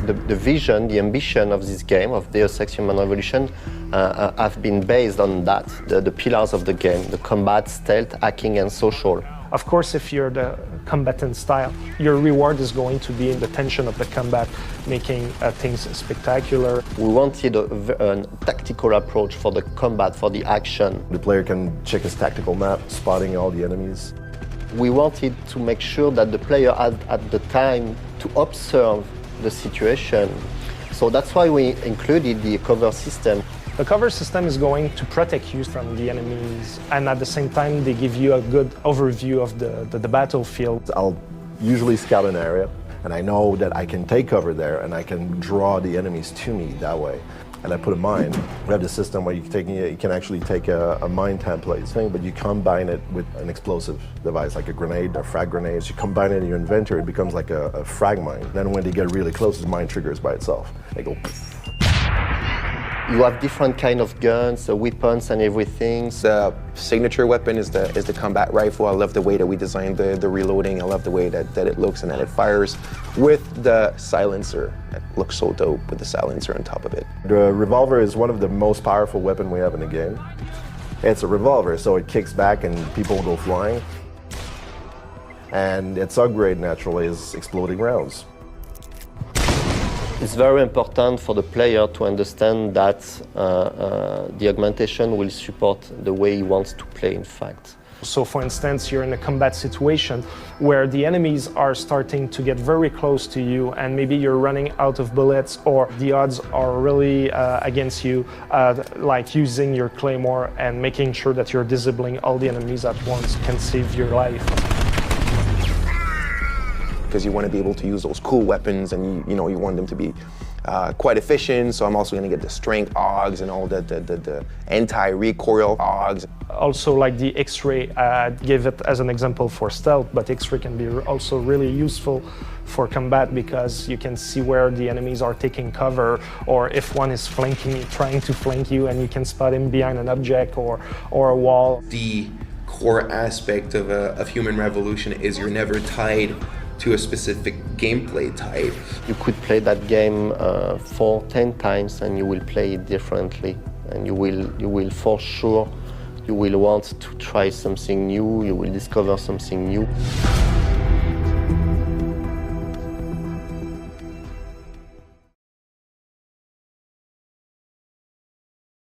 The vision, the ambition of this game, of Deus Ex Human Revolution, have been based on that, the pillars of the game, the combat, stealth, hacking, and social. Of course, if you're the combatant style, your reward is going to be in the tension of the combat, making things spectacular. We wanted a tactical approach for the combat, for the action. The player can check his tactical map, spotting all the enemies. We wanted to make sure that the player had at the time to observe the situation. So that's why we included the cover system. The cover system is going to protect you from the enemies, and at the same time they give you a good overview of the battlefield. I'll usually scout an area, and I know that I can take cover there and I can draw the enemies to me that way. And I put a mine. We have the system where you can actually take a mine template thing, but you combine it with an explosive device, like a grenade, a frag grenade. So you combine it in your inventory, it becomes like a frag mine. Then when they get really close, the mine triggers by itself. They go. You have different kind of guns, weapons, and everything. The signature weapon is the combat rifle. I love the way that we designed the reloading. I love the way that it looks and that it fires with the silencer. It looks so dope with the silencer on top of it. The revolver is one of the most powerful weapons we have in the game. It's a revolver, so it kicks back and people go flying. And its upgrade naturally is exploding rounds. It's very important for the player to understand that the augmentation will support the way he wants to play, in fact. So for instance, you're in a combat situation where the enemies are starting to get very close to you and maybe you're running out of bullets or the odds are really against you, like using your claymore and making sure that you're disabling all the enemies at once can save your life. Because you want to be able to use those cool weapons and you want them to be quite efficient. So I'm also going to get the strength AUGs and all the anti-recoil AUGs. Also like the X-ray, give it as an example for stealth, but X-ray can be also really useful for combat because you can see where the enemies are taking cover or if one is trying to flank you and you can spot him behind an object or a wall. The core aspect of Human Revolution is you're never tied to a specific gameplay type. You could play that game 10 times and you will play it differently. And you will for sure, you will want to try something new, you will discover something new.